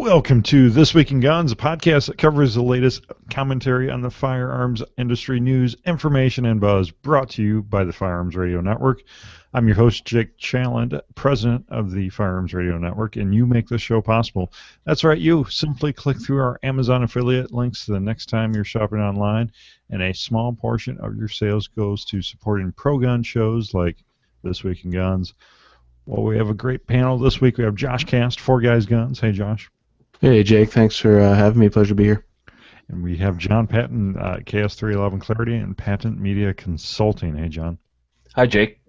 Welcome to This Week in Guns, a podcast that covers the latest commentary on the firearms industry news, information, and buzz, brought to you by the Firearms Radio Network. I'm your host, Jake Challand, president of the Firearms Radio Network, and you make this show possible. That's right, you. Simply click through our Amazon affiliate links the next time you're shopping online, and a small portion of your sales goes to supporting pro-gun shows like This Week in Guns. Well, we have a great panel this week. We have Josh Cast, Four Guys Guns. Hey, Josh. Hey, Jake. Thanks for having me. Pleasure to be here. And we have John Patton, KS311 Clarity, and Patton Media Consulting. Hey, John. Hi, Jake.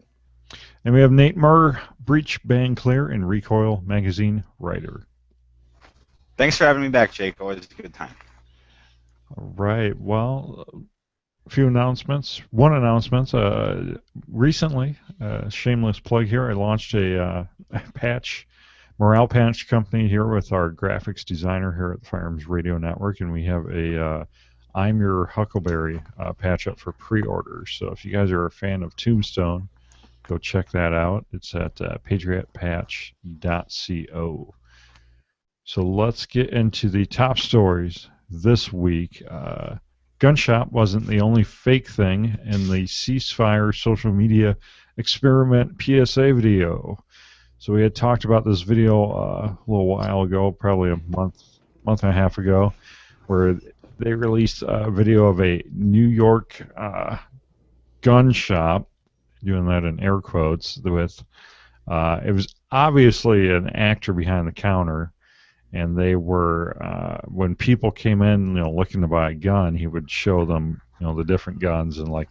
And we have Nate Murr, Breach Bang Clear, and Recoil magazine writer. Thanks for having me back, Jake. Always a good time. All right. Well, a few announcements. One announcement. Recently, shameless plug here, I launched a patch. Morale Patch Company here with our graphics designer here at the Firearms Radio Network, and we have a I'm Your Huckleberry patch up for pre-orders. So if you guys are a fan of Tombstone, go check that out. It's at patriotpatch.co. So let's get into the top stories this week. Gun shop wasn't the only fake thing in the Ceasefire social media experiment PSA video. So we had talked about this video a little while ago, probably a month and a half ago, where they released a video of a New York gun shop, doing that in air quotes, with it was obviously an actor behind the counter, and they were when people came in, looking to buy a gun, he would show them, the different guns, and like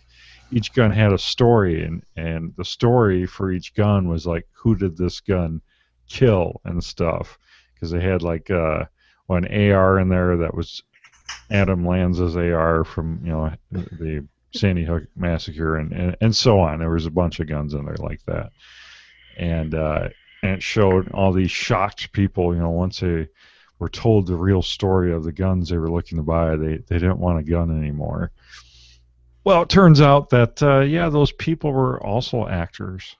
each gun had a story, and the story for each gun was like, who did this gun kill and stuff, because they had like an AR in there that was Adam Lanza's AR from the Sandy Hook massacre, and so on. There was a bunch of guns in there like that, and it showed all these shocked people. Once they were told the real story of the guns they were looking to buy, they didn't want a gun anymore. Well, it turns out that, those people were also actors.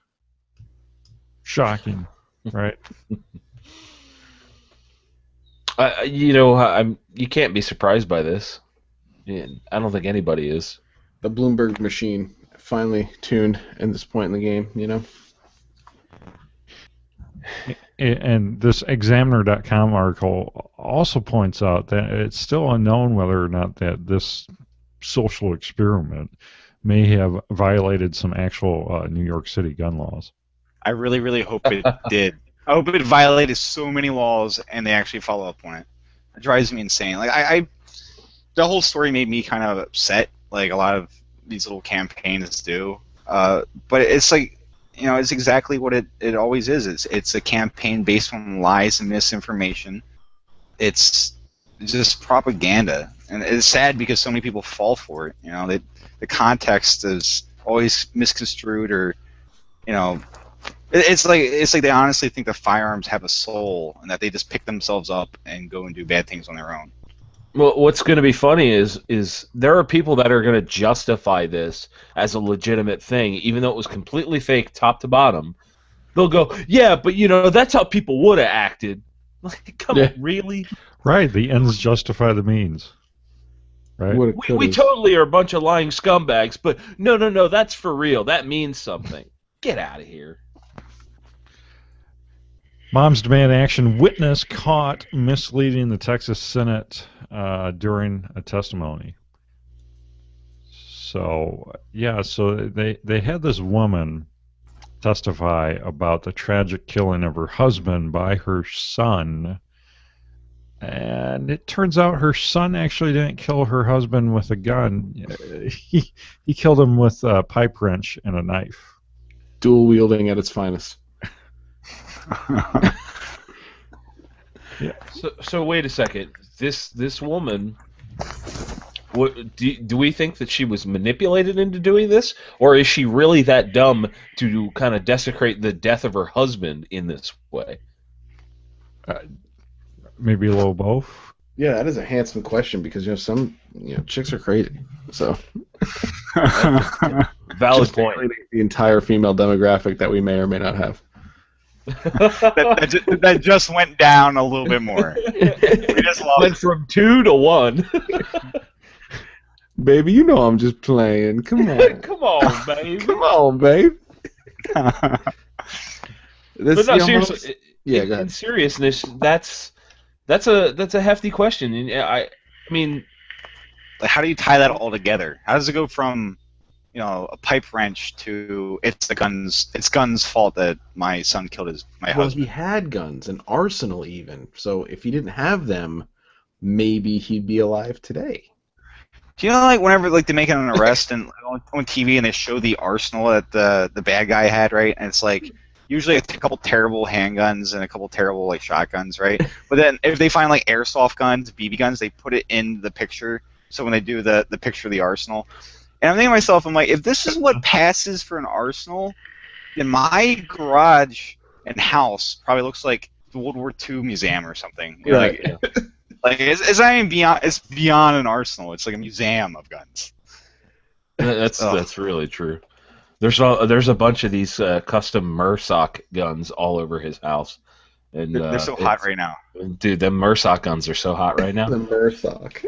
Shocking, right? You can't be surprised by this. I don't think anybody is. The Bloomberg machine finally tuned at this point in the game, And this Examiner.com article also points out that it's still unknown whether or not that this social experiment may have violated some actual New York City gun laws. I really, really hope it did. I hope it violated so many laws and they actually follow up on it. It drives me insane. Like the whole story made me kind of upset, like a lot of these little campaigns do. But it's like, it's exactly what it always is. It's a campaign based on lies and misinformation. It's just propaganda. And it's sad because so many people fall for it. The context is always misconstrued, or it's like they honestly think the firearms have a soul and that they just pick themselves up and go and do bad things on their own. Well, what's going to be funny is there are people that are going to justify this as a legitimate thing, even though it was completely fake, top to bottom. They'll go, yeah, but that's how people would have acted. Like, come on, really? Right. The ends justify the means. Right. We totally are a bunch of lying scumbags, but no, that's for real. That means something. Get out of here. Moms demand action. Witness caught misleading the Texas Senate during a testimony. So they had this woman testify about the tragic killing of her husband by her son. And it turns out her son actually didn't kill her husband with a gun. He killed him with a pipe wrench and a knife. Dual wielding at its finest. Yeah. So wait a second. This woman, do we think that she was manipulated into doing this, or is she really that dumb to kind of desecrate the death of her husband in this way? Maybe a little both. Yeah, that is a handsome question because some chicks are crazy. So valid point. The entire female demographic that we may or may not have. that just went down a little bit more. We just lost. Went from 2 to 1. Baby, you know I'm just playing. Come on. Come on, babe. Come on, babe. But no, seriously, Yeah, in seriousness, that's a hefty question. And I mean, like, how do you tie that all together? How does it go from, a pipe wrench to it's gun's fault that my son killed my Well, husband? he had guns, an arsenal even. So if he didn't have them, maybe he'd be alive today. Do you know, like, whenever they make an arrest and on TV and they show the arsenal that the bad guy had, right? And it's like usually it's a couple terrible handguns and a couple terrible shotguns, right? But then if they find airsoft guns, BB guns, they put it in the picture. So when they do the picture of the arsenal, and I'm thinking to myself, I'm like, if this is what passes for an arsenal, then my garage and house probably looks like the World War II museum or something. Right. It's not even beyond. It's beyond an arsenal. It's like a museum of guns. That's really true. There's a bunch of these custom Murr guns all over his house, and They're so hot right now. Dude, them Murr guns are so hot right now. The Mursock.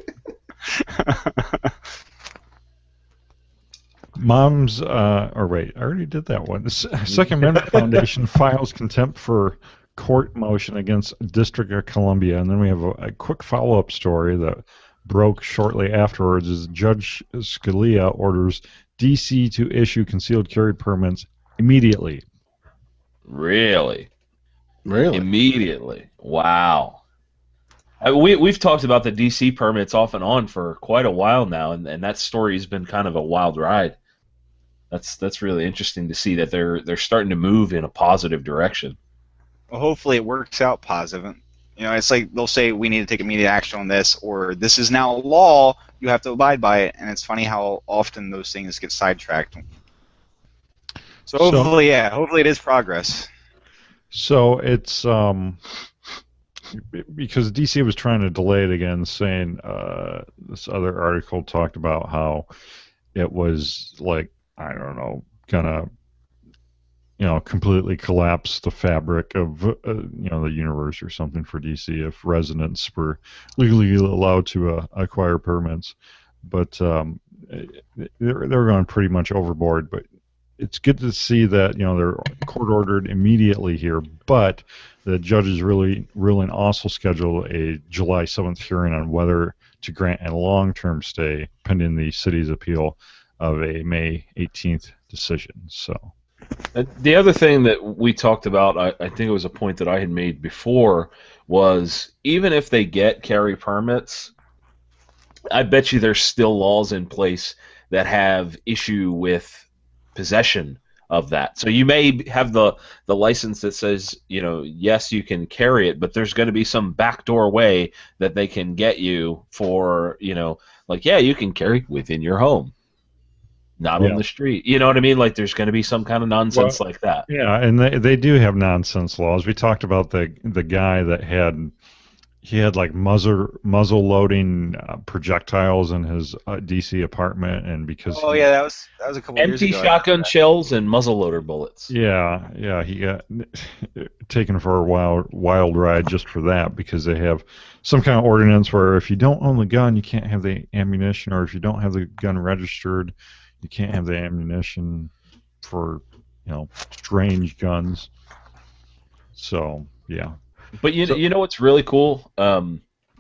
Mom's, or wait, I already did that one. The Second Amendment Foundation files contempt for court motion against District of Columbia, and then we have a quick follow-up story that broke shortly afterwards. Is Judge Scalia orders D.C. to issue concealed carry permits immediately. Really? Really? Immediately. Wow. We've talked about the D.C. permits off and on for quite a while now, and that story's been kind of a wild ride. That's really interesting to see that they're starting to move in a positive direction. Well, hopefully it works out positive. It's like they'll say we need to take immediate action on this, or this is now law. You have to abide by it. And it's funny how often those things get sidetracked. So hopefully it is progress. So it's because DC was trying to delay it again, saying this other article talked about how it was gonna completely collapse the fabric of the universe or something for DC if residents were legally allowed to acquire permits. But they're going pretty much overboard. But it's good to see that they're court ordered immediately here. But the judge is ruling also scheduled a July 7th hearing on whether to grant a long-term stay pending the city's appeal of a May 18th decision. So. The other thing that we talked about, I think it was a point that I had made before, was even if they get carry permits, I bet you there's still laws in place that have issue with possession of that. So you may have the license that says, yes, you can carry it, but there's going to be some backdoor way that they can get you for, you can carry within your home. Not on the street. You know what I mean? There's going to be some kind of nonsense like that. Yeah, and they do have nonsense laws. We talked about the guy that had muzzle loading projectiles in his DC apartment, and because that was a couple years ago. Empty shotgun shells and muzzleloader bullets. Yeah, he got taken for a wild ride just for that, because they have some kind of ordinance where if you don't own the gun, you can't have the ammunition, or if you don't have the gun registered, you can't have the ammunition for, strange guns. So, yeah. But you know what's really cool?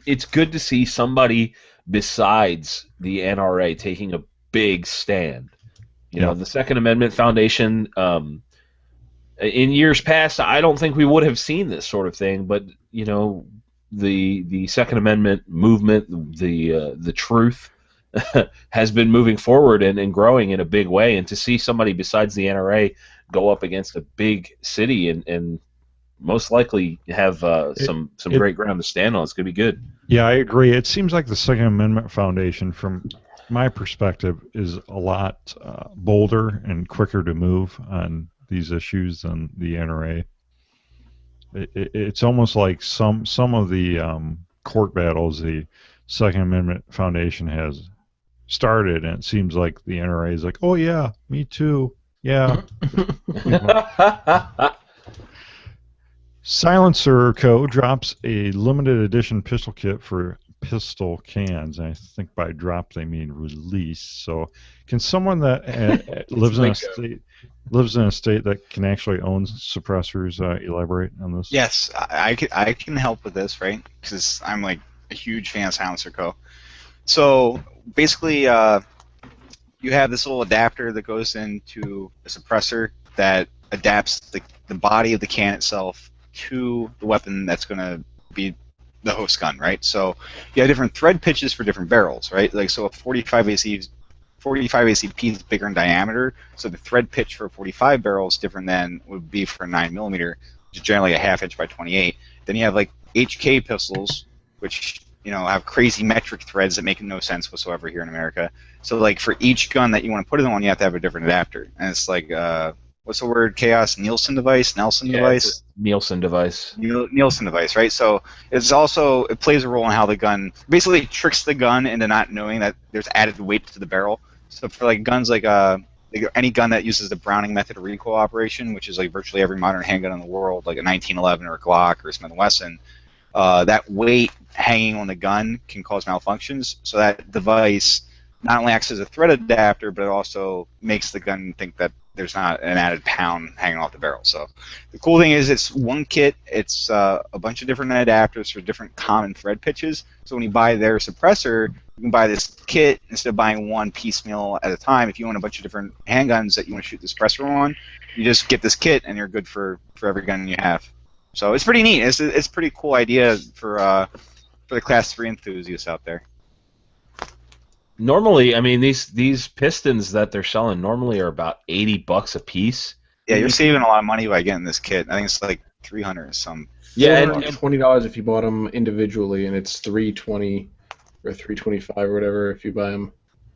It's good to see somebody besides the NRA taking a big stand. The Second Amendment Foundation, in years past, I don't think we would have seen this sort of thing, but, the Second Amendment movement, the truth, has been moving forward and growing in a big way, and to see somebody besides the NRA go up against a big city and most likely have some great ground to stand on, it's going to be good. Yeah, I agree. It seems like the Second Amendment Foundation, from my perspective, is a lot bolder and quicker to move on these issues than the NRA. It's almost like some of the court battles the Second Amendment Foundation has started, and it seems like the NRA is like, oh yeah, me too, yeah. Silencer Co. drops a limited edition pistol kit for pistol cans. I think by drop they mean release. So, can someone that lives in a state that can actually own suppressors elaborate on this? Yes, I can help with this, right? Because I'm like a huge fan of Silencer Co. So basically, you have this little adapter that goes into a suppressor that adapts the body of the can itself to the weapon that's going to be the host gun, right? So you have different thread pitches for different barrels, right? Like so, a 45 ACP is bigger in diameter, so the thread pitch for a 45 barrel is different than would be for a 9mm, which is generally a ½ inch by 28. Then you have like HK pistols, which have crazy metric threads that make no sense whatsoever here in America. So like for each gun that you want to put it on, you have to have a different adapter, and it's like what's the word? Chaos Nielsen device, Nielsen device, Nielsen device, right? So it plays a role in how the gun basically tricks the gun into not knowing that there's added weight to the barrel. So for like guns like any gun that uses the Browning method of recoil operation, which is like virtually every modern handgun in the world, like a 1911 or a Glock or a Smith & Wesson. That weight hanging on the gun can cause malfunctions, so that device not only acts as a thread adapter, but it also makes the gun think that there's not an added pound hanging off the barrel. So the cool thing is it's one kit, it's a bunch of different adapters for different common thread pitches, so when you buy their suppressor, you can buy this kit instead of buying one piecemeal at a time. If you own a bunch of different handguns that you want to shoot the suppressor on, you just get this kit and you're good for every gun you have. So it's pretty neat. It's a pretty cool idea for the Class 3 enthusiasts out there. Normally, I mean, these pistons that they're selling normally are about $80 a piece. Yeah, you're saving a lot of money by getting this kit. I think it's like $300 or some. Yeah, and $20 if you bought them individually, and it's $320 or $325 or whatever if you buy them.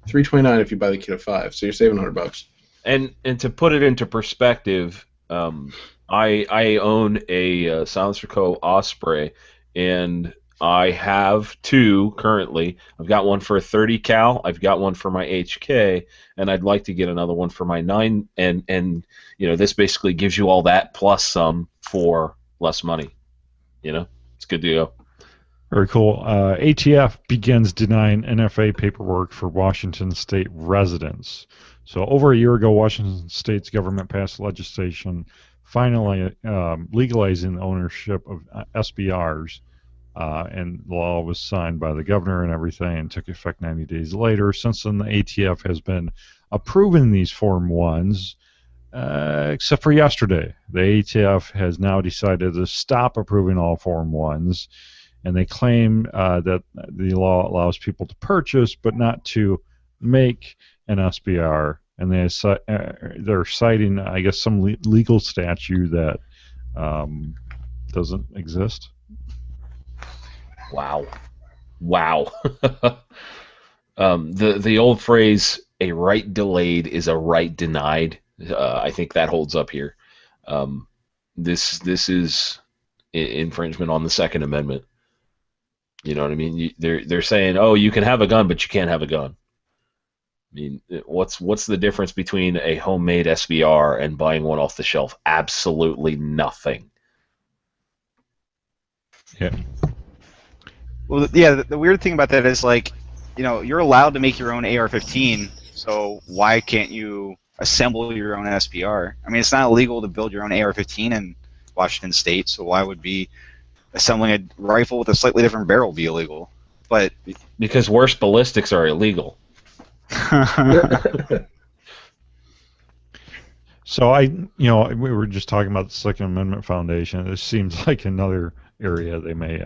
$329 if you buy the kit of 5. So you're saving $100. And to put it into perspective, I own a Silencer Co. Osprey, and I have two currently. I've got one for a 30 cal. I've got one for my HK, and I'd like to get another one for my 9. And this basically gives you all that plus some for less money. It's good to go. Very cool. ATF begins denying NFA paperwork for Washington State residents. So over a year ago, Washington State's government passed legislation finally legalizing the ownership of SBRs, and the law was signed by the governor and everything and took effect 90 days later. Since then, the ATF has been approving these Form 1s, except for yesterday. The ATF has now decided to stop approving all Form 1s, and they claim that the law allows people to purchase but not to make an SBR. And they're citing, I guess, some legal statute that doesn't exist. Wow. The old phrase, "a right delayed is a right denied." I think that holds up here. This is infringement on the Second Amendment. You know what I mean? They're saying, "Oh, you can have a gun, but you can't have a gun." I mean, what's the difference between a homemade SBR and buying one off the shelf? Absolutely nothing. Yeah. Well, yeah, the weird thing about that is, like, you're allowed to make your own AR-15, so why can't you assemble your own SBR? I mean, it's not illegal to build your own AR-15 in Washington State, so why would be assembling a rifle with a slightly different barrel be illegal? But because worse ballistics are illegal. So we were just talking about the Second Amendment Foundation. This seems like another area they may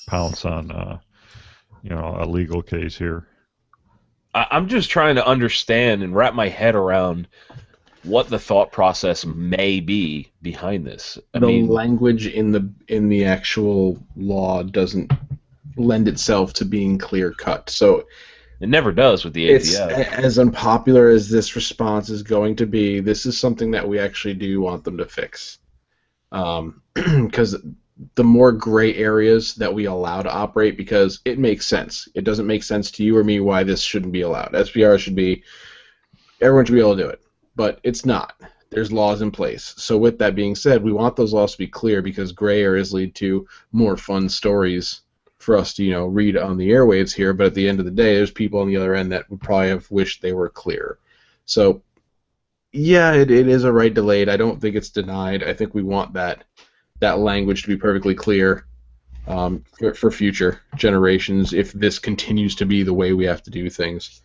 pounce on, a legal case here. I'm just trying to understand and wrap my head around what the thought process may be behind this. I mean, language in the actual law doesn't lend itself to being clear cut. So it never does with the ATF. As unpopular as this response is going to be, this is something that we actually do want them to fix. Because the more gray areas that we allow to operate, because it makes sense. It doesn't make sense to you or me why this shouldn't be allowed. SBR everyone should be able to do it. But it's not. there's laws in place. So with that being said, we want those laws to be clear because gray areas lead to more fun stories for us to, read on the airwaves here, but at the end of the day, there's people on the other end that would probably have wished they were clear. So, yeah, it is a right delayed. I don't think it's denied. I think we want that language to be perfectly clear for future generations if this continues to be the way we have to do things.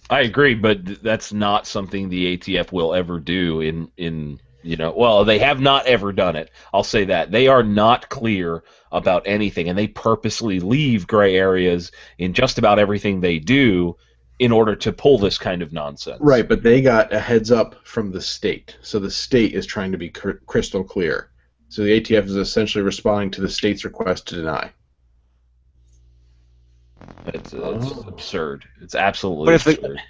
I agree, but that's not something the ATF will ever do well, they have not ever done it. I'll say that. They are not clear about anything, and they purposely leave gray areas in just about everything they do in order to pull this kind of nonsense. Right, but they got a heads up from the state. So the state is trying to be crystal clear. So the ATF is essentially responding to the state's request to deny. It's absurd. It's absolutely absurd.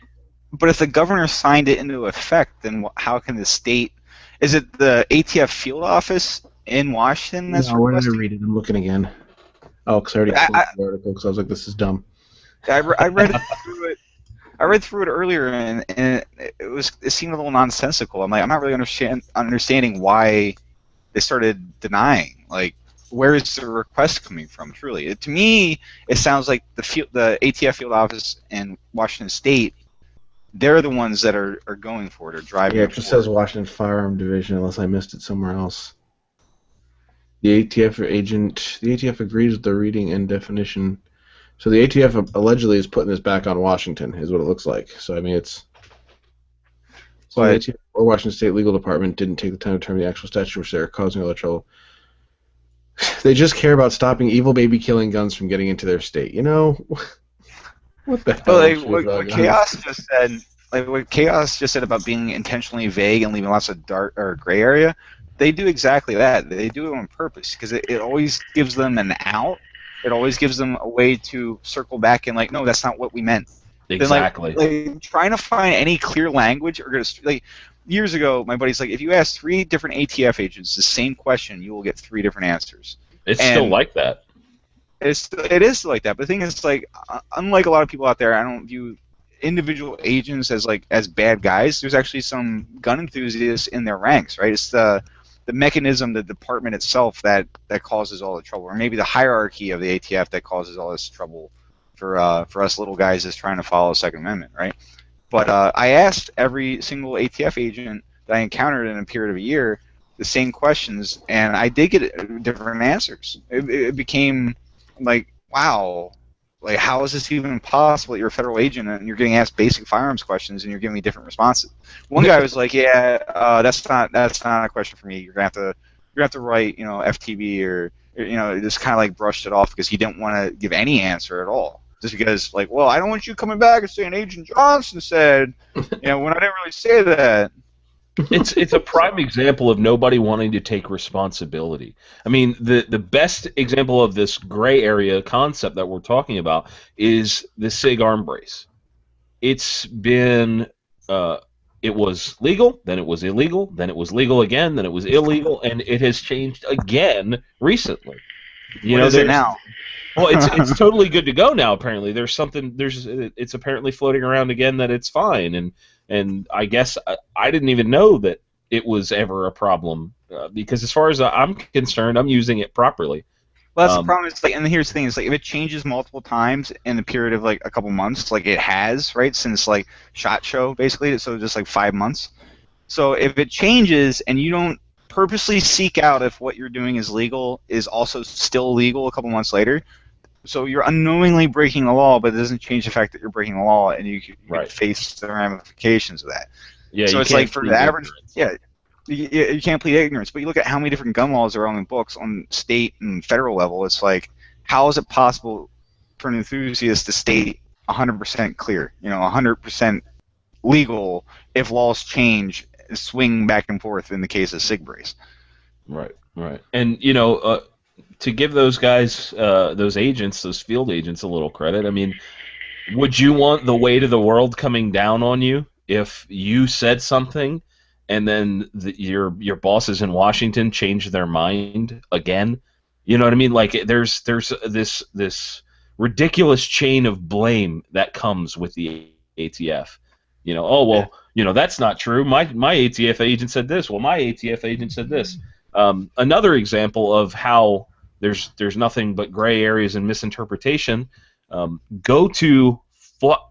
But if the governor signed it into effect, then how can the state... Is it the ATF field office in Washington that's where did I requesting? read it? I'm looking again. Oh, because I already closed the article because I was like, this is dumb. I read through it. I read through it earlier, and it seemed a little nonsensical. I'm not really understanding why they started denying. Like, where is the request coming from? Truly, to me, it sounds like the ATF field office in Washington State. They're the ones that are going for it or driving. Yeah, it just says Washington Firearm Division, unless I missed it somewhere else. The ATF agrees with the reading and definition. So the ATF allegedly is putting this back on Washington, is what it looks like. So I mean, it's. So the ATF or Washington State Legal Department didn't take the time to determine the actual statute which they're causing all the trouble. They just care about stopping evil baby killing guns from getting into their state. What the hell? What Chaos just said, what Chaos just said about being intentionally vague and leaving lots of dark or gray area, they do exactly that. They do it on purpose because it always gives them an out. It always gives them a way to circle back and no, that's not what we meant. Exactly. Then, trying to find any clear language or years ago, my buddy's like, if you ask 3 different ATF agents the same question, you will get 3 different answers. It's still like that. It is like that, but the thing is, unlike a lot of people out there, I don't view individual agents as bad guys. There's actually some gun enthusiasts in their ranks, right? It's the mechanism, the department itself that causes all the trouble, or maybe the hierarchy of the ATF that causes all this trouble for us little guys that's trying to follow the Second Amendment, right? But I asked every single ATF agent that I encountered in a period of a year the same questions, and I did get different answers. It became wow, how is this even possible that you're a federal agent and you're getting asked basic firearms questions and you're giving me different responses? One guy was like, that's not a question for me. You're gonna have to write, FTB or just kind of brushed it off because he didn't want to give any answer at all. Just because I don't want you coming back and saying Agent Johnson said, when I didn't really say that. It's a prime example of nobody wanting to take responsibility. I mean, the best example of this gray area concept that we're talking about is the SIG arm brace. It's been it was legal, then it was illegal, then it was legal again, then it was illegal, and it has changed again recently. What is it now? Well, it's totally good to go now. Apparently, it's apparently floating around again that it's fine, and I guess I didn't even know that it was ever a problem because as far as I'm concerned, I'm using it properly. Well, that's the problem. And here's the thing: if it changes multiple times in the period of a couple months, like it has, right, since SHOT Show, basically, so just 5 months. So if it changes and you don't purposely seek out if what you're doing is legal is also still legal a couple months later. So you're unknowingly breaking the law, but it doesn't change the fact that you're breaking the law, and you face the ramifications of that. Yeah. So it's for the average, you can't plead ignorance. But you look at how many different gun laws are on the books on state and federal level. It's how is it possible for an enthusiast to state 100% clear, 100% legal if laws change, swing back and forth in the case of SIG brace? Right. And to give those guys, those agents, those field agents, a little credit. I mean, would you want the weight of the world coming down on you if you said something and then your bosses in Washington change their mind again? You know what I mean? There's this ridiculous chain of blame that comes with the ATF. That's not true. My ATF agent said this. Well, my ATF agent said this. Another example of how there's nothing but gray areas and misinterpretation. Go to,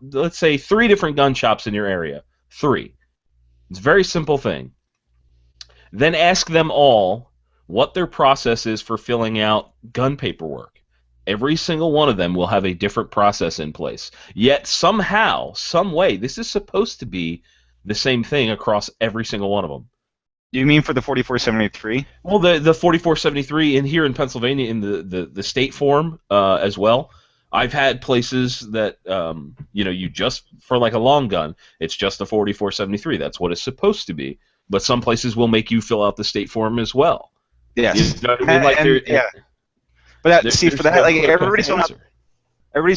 let's say, 3 different gun shops in your area. 3. It's a very simple thing. Then ask them all what their process is for filling out gun paperwork. Every single one of them will have a different process in place. Yet somehow, some way, this is supposed to be the same thing across every single one of them. You mean for the 4473? Well, the 4473 in here in Pennsylvania in the state form as well. I've had places that you just for like a long gun, it's just a 4473. That's what it's supposed to be. But some places will make you fill out the state form as well. Yes. You know what I mean? Like yeah. But for that, like everybody's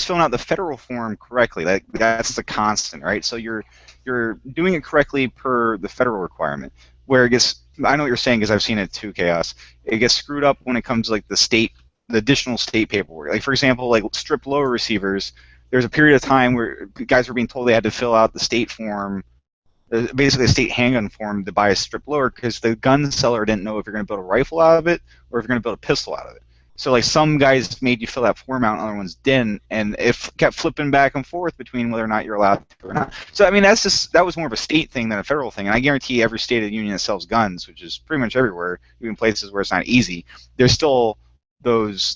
filling out the federal form correctly. Like that's the constant, right? So you're doing it correctly per the federal requirement. Where it gets, I know what you're saying because I've seen it too, Chaos. It gets screwed up when it comes to like the additional state paperwork. Like for example, like strip lower receivers. There's a period of time where guys were being told they had to fill out the state form, basically a state handgun form to buy a strip lower because the gun seller didn't know if you're going to build a rifle out of it or if you're going to build a pistol out of it. So like some guys made you fill that form out, and other ones didn't, and it kept flipping back and forth between whether or not you're allowed to or not. So I mean that was more of a state thing than a federal thing, and I guarantee every state of the union that sells guns, which is pretty much everywhere, even places where it's not easy, there's still those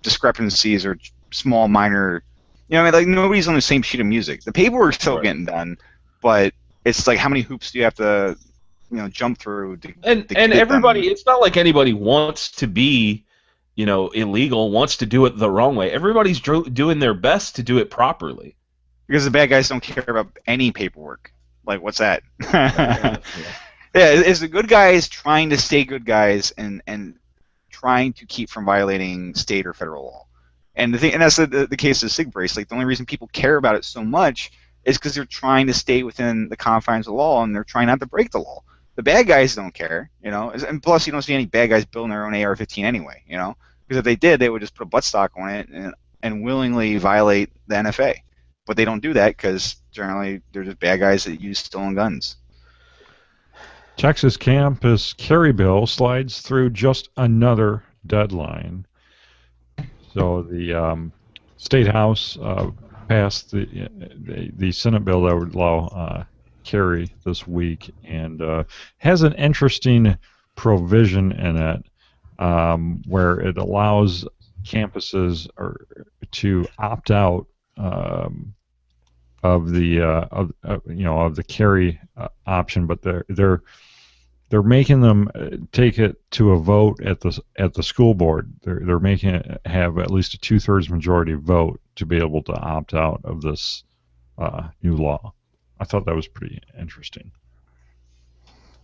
discrepancies or small minor, like nobody's on the same sheet of music. The paperwork's still getting done, but it's like how many hoops do you have to jump through to and everybody done? It's not like anybody wants to be illegal, wants to do it the wrong way. Everybody's doing their best to do it properly. Because the bad guys don't care about any paperwork. Like, what's that? Yeah, it's the good guys trying to stay good guys and trying to keep from violating state or federal law. And that's the case of SIG brace. Like, the only reason people care about it so much is because they're trying to stay within the confines of the law and they're trying not to break the law. The bad guys don't care, and plus you don't see any bad guys building their own AR-15 anyway, because if they did, they would just put a buttstock on it and willingly violate the NFA. But they don't do that because generally they're just bad guys that use stolen guns. Texas campus carry bill slides through just another deadline. So the State House passed the Senate bill that would allow carry this week, and has an interesting provision in it where it allows campuses to opt out of the carry option, but they're making them take it to a vote at the school board. They're making it have at least a 2/3 majority vote to be able to opt out of this new law. I thought that was pretty interesting.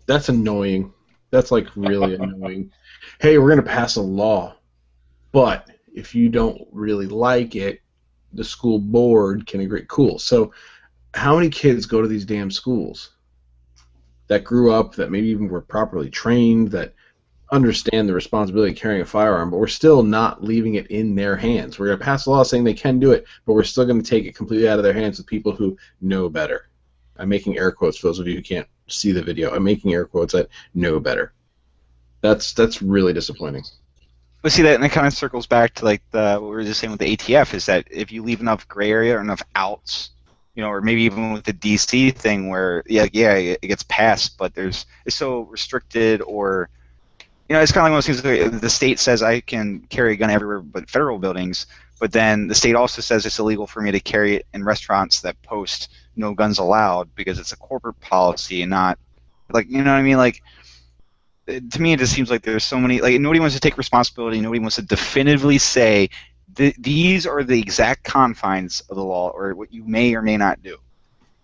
That's annoying. That's like really annoying. Hey, we're going to pass a law, but if you don't really like it, the school board can agree. Cool. So how many kids go to these damn schools that grew up, that maybe even were properly trained, that understand the responsibility of carrying a firearm, but we're still not leaving it in their hands? We're going to pass a law saying they can do it, but we're still going to take it completely out of their hands with people who know better. I'm making air quotes for those of you who can't see the video. I'm making air quotes at know better. That's really disappointing. But see, that and it kind of circles back to like what we were just saying with the ATF, is that if you leave enough gray area or enough outs, or maybe even with the DC thing where it gets passed, but it's so restricted, or it's kind of like one of those things. Like the state says I can carry a gun everywhere but federal buildings, but then the state also says it's illegal for me to carry it in restaurants that post no guns allowed because it's a corporate policy and not like, what I mean? Like, to me, it just seems like there's so many, like, nobody wants to take responsibility. Nobody wants to definitively say these are the exact confines of the law or what you may or may not do.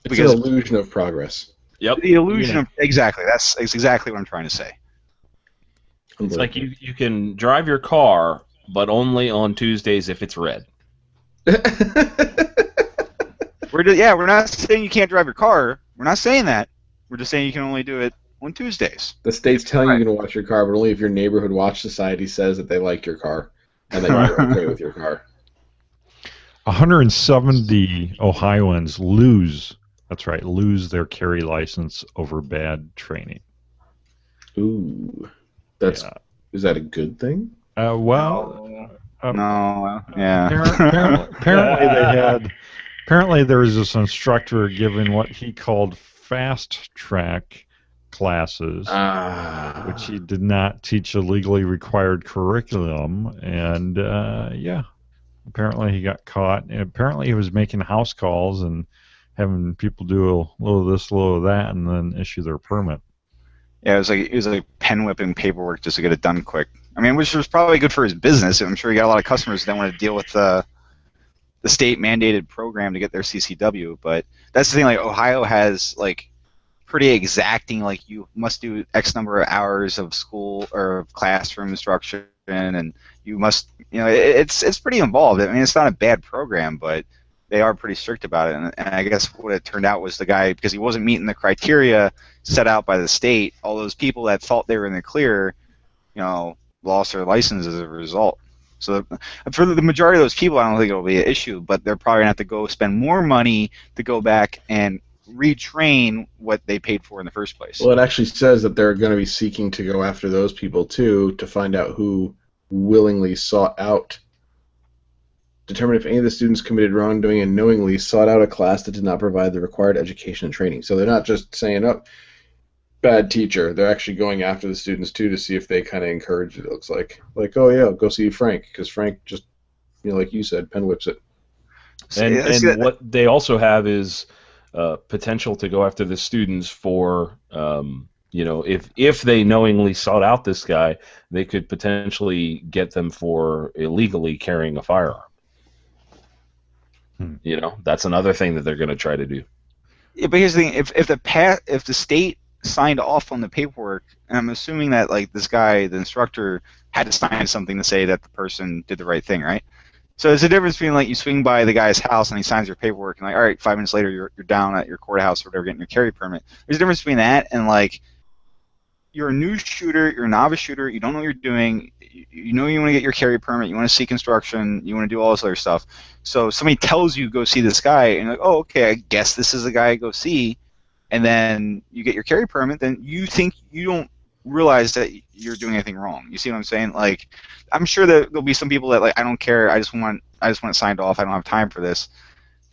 It's an illusion of progress. Yep. The illusion of, exactly. That's exactly what I'm trying to say. It's like you can drive your car, but only on Tuesdays if it's red. We're not saying you can't drive your car. We're not saying that. We're just saying you can only do it on Tuesdays. The state's telling you to watch your car, but only if your neighborhood watch society says that they like your car and that you're okay with your car. 170 Ohioans lose That's right, lose their carry license over bad training. Ooh, Yeah. is that a good thing? Well, No, yeah. apparently they had. Apparently there was this instructor giving what he called fast track classes, which he did not teach a legally required curriculum, and yeah, apparently he got caught. And apparently he was making house calls and having people do a little of this, a little of that, and then issue their permit. Yeah, it was like pen whipping paperwork just to get it done quick. I mean, which was probably good for his business. I'm sure he got a lot of customers that want to deal with the state mandated program to get their CCW. But that's the thing. Like Ohio has like pretty exacting. Like you must do X number of hours of school or classroom instruction, and you must, it's pretty involved. I mean, it's not a bad program, but they are pretty strict about it. And I guess what it turned out was the guy, because he wasn't meeting the criteria set out by the state, all those people that thought they were in the clear, lost their license as a result. So for the majority of those people, I don't think it'll be an issue, but they're probably going to have to go spend more money to go back and retrain what they paid for in the first place. Well, it actually says that they're going to be seeking to go after those people, too, to find out who willingly sought out, determine if any of the students committed wrongdoing and knowingly sought out a class that did not provide the required education and training. So they're not just saying, oh, bad teacher. They're actually going after the students, too, to see if they kind of encourage it, looks like. Like, oh, yeah, go see Frank, because Frank just, like you said, pen whips it. And what they also have is potential to go after the students for, if they knowingly sought out this guy, they could potentially get them for illegally carrying a firearm. That's another thing that they're going to try to do. Yeah, but here's the thing: if the state signed off on the paperwork, and I'm assuming that like this guy, the instructor, had to sign something to say that the person did the right thing, right? So there's a difference between like you swing by the guy's house and he signs your paperwork and like, all right, 5 minutes later you're down at your courthouse or whatever getting your carry permit. There's a difference between that and like you're a new shooter, you're a novice shooter, you don't know what you're doing, you want to get your carry permit, you want to seek instruction, you want to do all this other stuff. So somebody tells you go see this guy and you're like, oh, okay, I guess this is the guy I go see, and then you get your carry permit, then you think you don't realize that you're doing anything wrong. You see what I'm saying? Like, I'm sure that there'll be some people that like, I don't care, I just want it signed off, I don't have time for this.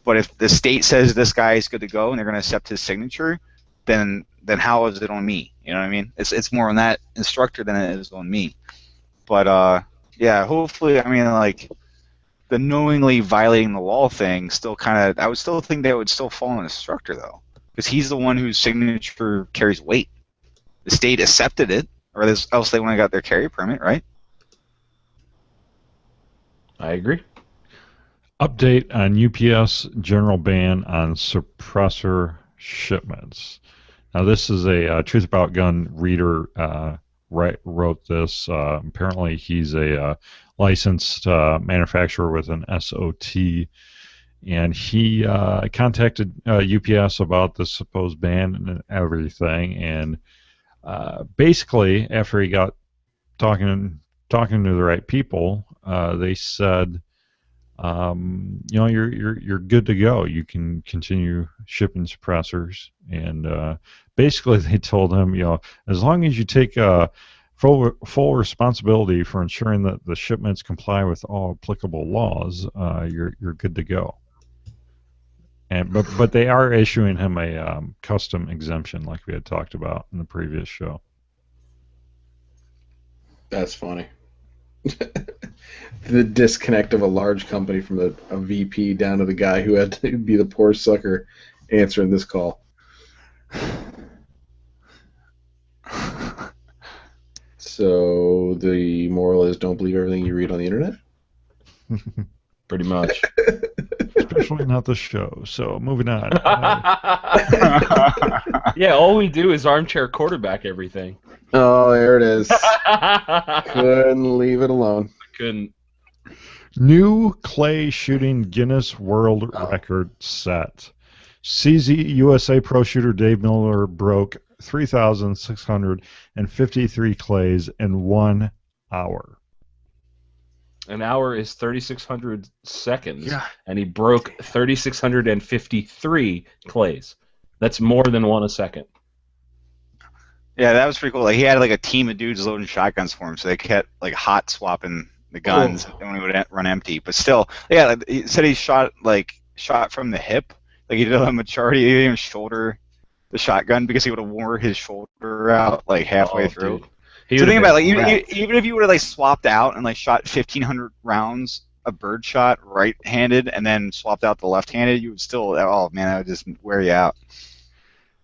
But if the state says this guy is good to go and they're going to accept his signature, then how is it on me? You know what I mean? It's more on that instructor than it is on me. But yeah, hopefully, I mean, like the knowingly violating the law thing still kind of, I would still think that would still fall on the instructor though, because he's the one whose signature carries weight. The state accepted it, or else they wouldn't have got their carry permit, right? I agree. Update on UPS general ban on suppressor shipments. Now, this is a Truth About Gun reader wrote this. Apparently, he's a licensed manufacturer with an SOT, and he contacted UPS about the supposed ban and everything. And basically, after he got talking to the right people, they said, you're good to go. You can continue shipping suppressors, and basically they told him, as long as you take full responsibility for ensuring that the shipments comply with all applicable laws, you're good to go. And but they are issuing him a custom exemption, like we had talked about in the previous show. That's funny. The disconnect of a large company from a VP down to the guy who had to be the poor sucker answering this call. So the moral is don't believe everything you read on the internet? Pretty much. Especially not the show. So moving on. Yeah, all we do is armchair quarterback everything. Oh, there it is. Couldn't leave it alone. Couldn't. New clay shooting Guinness World Record set. CZ USA pro shooter Dave Miller broke 3,653 clays in 1 hour. An hour is 3,600 seconds, Yeah. and he broke 3,653 clays. That's more than one a second. Yeah, that was pretty cool. Like he had like a team of dudes loading shotguns for him, so they kept like hot swapping the guns when he would run empty. But still, yeah, like, he said he shot from the hip. Like he did a majority, he didn't even shoulder the shotgun because he would have wore his shoulder out like halfway through. So think about it, like even if you would have like swapped out and like shot 1,500 rounds of birdshot right-handed and then swapped out the left-handed, you would still, oh man, that would just wear you out.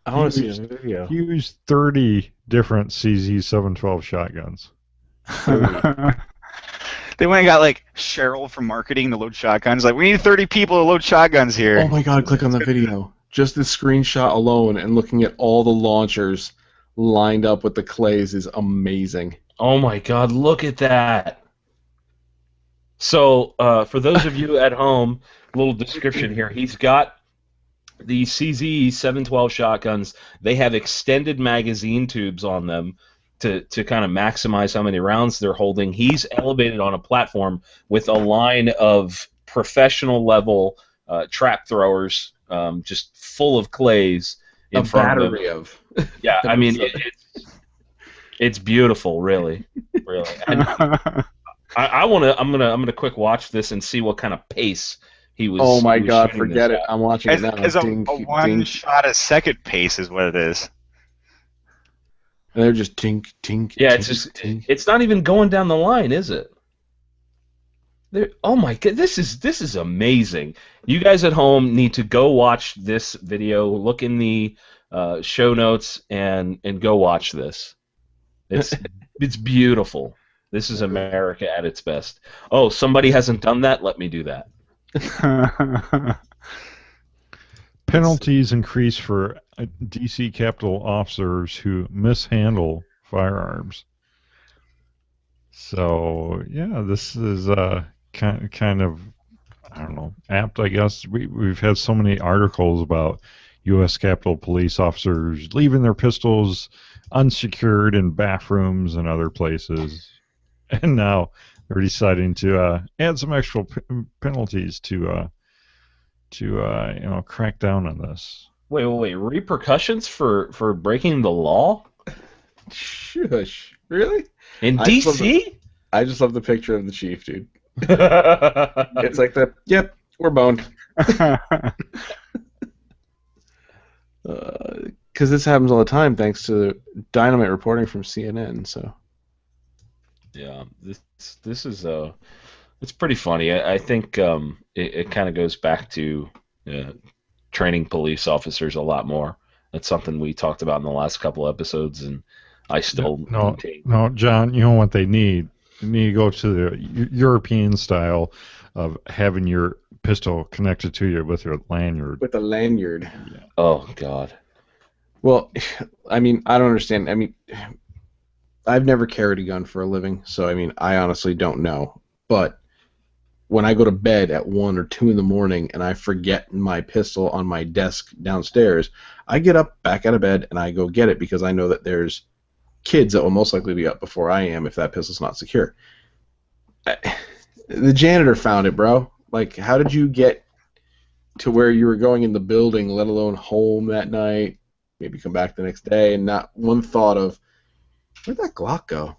I want to see a video. He used 30 different CZ712 shotguns. They went and got like Cheryl from marketing to load shotguns. Like, we need 30 people to load shotguns here. Oh my god, click on the video. Just the screenshot alone and looking at all the launchers lined up with the clays is amazing. Oh my god, look at that. So, for those of you at home, a little description here. He's got the CZ712 shotguns. They have extended magazine tubes on them to kind of maximize how many rounds they're holding. He's elevated on a platform with a line of professional level trap throwers, just full of clays in front of him. Yeah, I mean, it's beautiful, really. And I'm gonna quick watch this and see what kind of pace he was. Oh my god, forget it! I'm watching it now. It's a one shot a second pace is what it is. And they're just tink, tink. Yeah, tink, it's just tink. it's not even going down the line, is it? Oh my god, this is amazing. You guys at home need to go watch this video. Look in the show notes and go watch this. It's beautiful. This is America at its best. Oh, somebody hasn't done that? Let me do that. Penalties increase for DC Capitol officers who mishandle firearms. So, yeah, this is kind of, I don't know, apt, I guess. We've had so many articles about U.S. Capitol Police officers leaving their pistols unsecured in bathrooms and other places. And now they're deciding to add some extra penalties to crack down on this. Wait. Repercussions for breaking the law? Shush. Really? In DC? I just love the picture of the chief, dude. It's like the, yep, we're boned. Because this happens all the time thanks to dynamite reporting from CNN, so... Yeah, this is it's pretty funny. I think it kind of goes back to training police officers a lot more. That's something we talked about in the last couple episodes, and I still maintain. No, John, you know what they need? They need to go to the European style of having your pistol connected to you with your lanyard. With a lanyard. Yeah. Oh God. Well, I mean, I don't understand. I mean, I've never carried a gun for a living, so I mean, I honestly don't know. But when I go to bed at 1 or 2 in the morning and I forget my pistol on my desk downstairs, I get up, back out of bed, and I go get it because I know that there's kids that will most likely be up before I am if that pistol's not secure. The janitor found it, bro. Like, how did you get to where you were going in the building, let alone home that night, maybe come back the next day, and not one thought of, where'd that Glock go?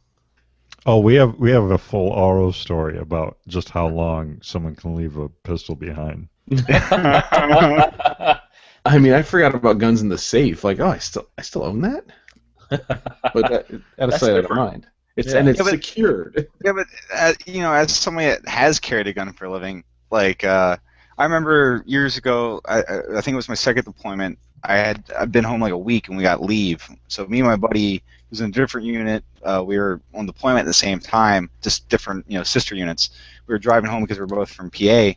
Oh, we have a full oral story about just how long someone can leave a pistol behind. I mean, I forgot about guns in the safe. Like, oh, I still own that. But out of sight, out of mind. It's secured. Yeah, but as somebody that has carried a gun for a living, like I remember years ago, I think it was my second deployment. I'd been home like a week and we got leave. So me and my buddy was in a different unit. We were on deployment at the same time, just different, sister units. We were driving home because we were both from PA,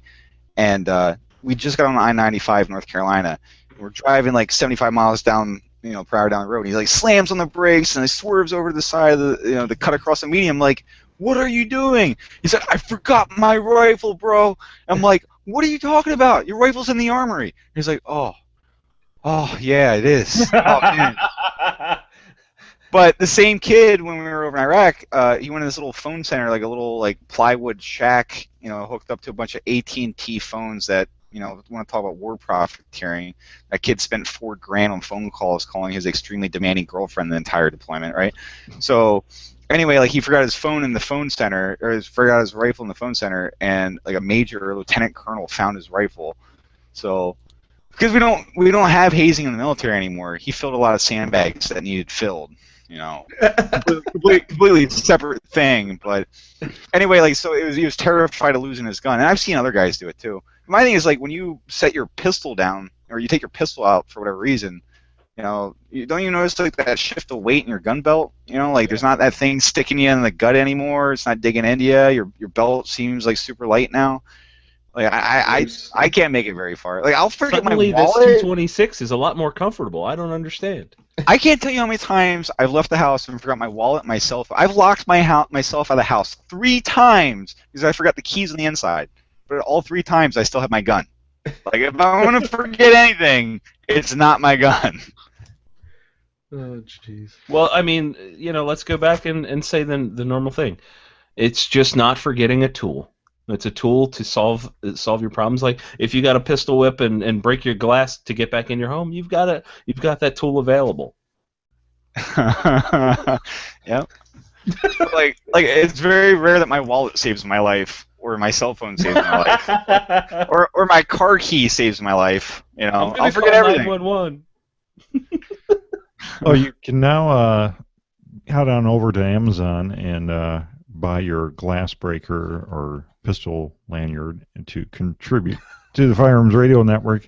and we just got on I-95 North Carolina. We're driving like 75 miles down, per hour down the road. And he like slams on the brakes and he swerves over to the side of the, to cut across the median. I'm like, what are you doing? He said, I forgot my rifle, bro. I'm like, what are you talking about? Your rifle's in the armory. He's like, oh yeah, it is. Oh man. But the same kid, when we were over in Iraq, he went to this little phone center, like a little plywood shack, hooked up to a bunch of AT&T phones that want to talk about war profiteering. That kid spent $4,000 on phone calls calling his extremely demanding girlfriend the entire deployment, right? So anyway, like he forgot his phone in the phone center, or forgot his rifle in the phone center, and like a major or lieutenant colonel found his rifle. So because we don't have hazing in the military anymore, he filled a lot of sandbags that needed filled. Completely separate thing. But anyway, like so, he was terrified of losing his gun, and I've seen other guys do it too. My thing is like when you set your pistol down or you take your pistol out for whatever reason, don't you notice like that shift of weight in your gun belt? Like there's not that thing sticking you in the gut anymore. It's not digging into you. Your belt seems like super light now. Like I can't make it very far. Like I'll forget Suddenly my wallet. This 226 is a lot more comfortable. I don't understand. I can't tell you how many times I've left the house and forgot my wallet, my cell phone. I've locked myself out of the house 3 times because I forgot the keys on the inside. But all 3 times I still have my gun. Like if I want to forget anything, it's not my gun. Oh jeez. Well, I mean, let's go back and say the normal thing. It's just not forgetting a tool. It's a tool to solve your problems. Like if you got a pistol whip and break your glass to get back in your home, you've got that tool available. Yep. like it's very rare that my wallet saves my life or my cell phone saves my life or my car key saves my life. I'll forget everything. 911. Oh, you can now head on over to Amazon and buy your glass breaker or pistol lanyard to contribute to the Firearms Radio Network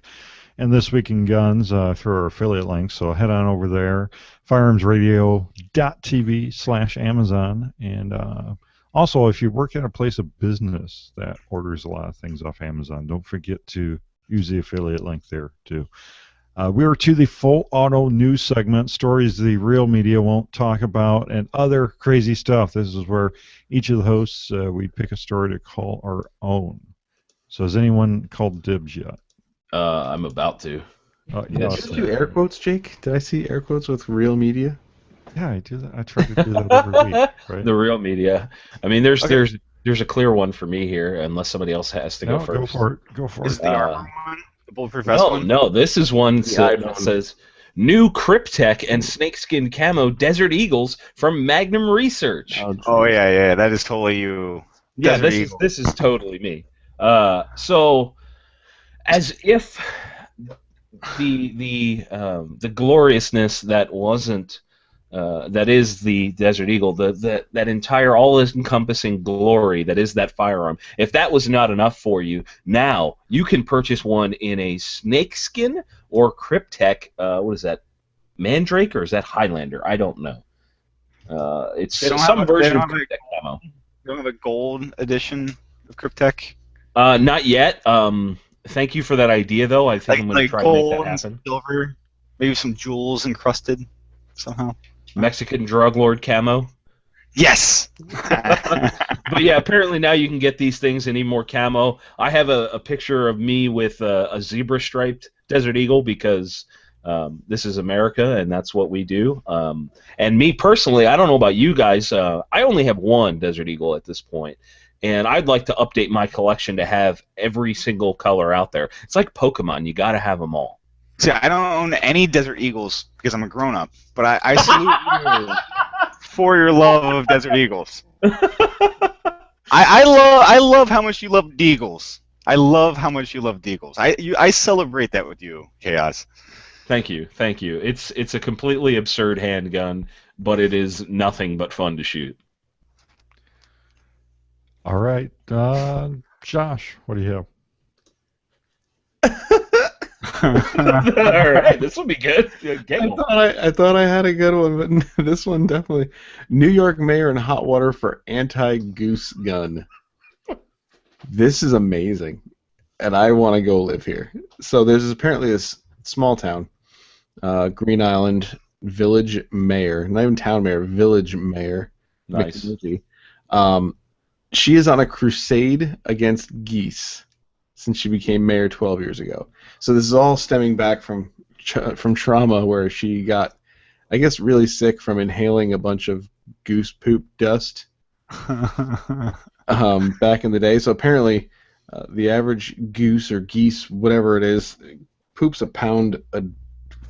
and This Week in Guns through our affiliate link. So head on over there, firearmsradio.tv/Amazon. And also, if you work at a place of business that orders a lot of things off Amazon, don't forget to use the affiliate link there too. We are to the full auto news segment, stories the real media won't talk about, and other crazy stuff. This is where each of the hosts, we pick a story to call our own. So has anyone called dibs yet? I'm about to. Did you do air quotes, Jake? Did I see air quotes with real media? Yeah, I do that. I try to do that every week. Right? The real media. I mean, there's a clear one for me here, unless somebody else has to go first. Go for it. Go for it. Is the armor one? The bulletproof vest one? No, this is one that says new Cryptek and snakeskin camo Desert Eagles from Magnum Research. Oh yeah, that is totally you. Yeah, this is totally me. So, as if the gloriousness that wasn't that is the Desert Eagle, that entire all-encompassing glory that is that firearm. If that was not enough for you, now you can purchase one in a snakeskin or Cryptek. What is that? Mandrake or is that Highlander? I don't know. It's some version of Cryptek camo. You don't have a gold edition of Cryptek? Not yet. Thank you for that idea, though. I think I'm going to try to make that happen. Silver, maybe some jewels encrusted somehow. Mexican drug lord camo. Yes. But yeah, apparently now you can get these things and need more camo. I have a picture of me with a zebra striped Desert Eagle because this is America and that's what we do. And me personally, I don't know about you guys. I only have one Desert Eagle at this point. And I'd like to update my collection to have every single color out there. It's like Pokemon. You got to have them all. See, I don't own any Desert Eagles because I'm a grown-up, but I salute you for your love of Desert Eagles. I love how much you love Deagles. I love how much you love Deagles. I celebrate that with you, Chaos. Thank you. It's a completely absurd handgun, but it is nothing but fun to shoot. All right, Josh, what do you have? All right, this will be good. I thought I had a good one, but this one definitely. New York mayor in hot water for anti-goose gun. This is amazing, and I want to go live here. So there's apparently this small town, Green Island village mayor, not even town mayor, village mayor. Nice. She is on a crusade against geese since she became mayor 12 years ago. So this is all stemming back from trauma where she got, I guess, really sick from inhaling a bunch of goose poop dust back in the day. So apparently The average goose or geese, whatever it is, poops a pound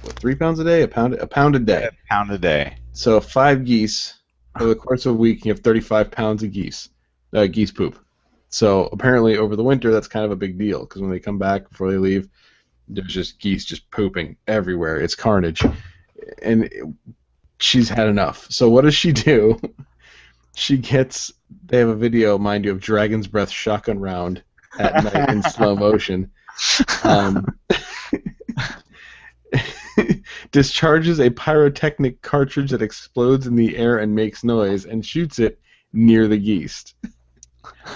3 pounds a day, a pound a day. A pound a day. So 5 geese over the course of a week, you have 35 pounds of geese poop. So apparently over the winter, that's kind of a big deal because when they come back before they leave, there's just geese just pooping everywhere. It's carnage, and she's had enough. So what does she do? They have a video, mind you, of Dragon's Breath shotgun round at night in slow motion. Discharges a pyrotechnic cartridge that explodes in the air and makes noise, and shoots it near the geese.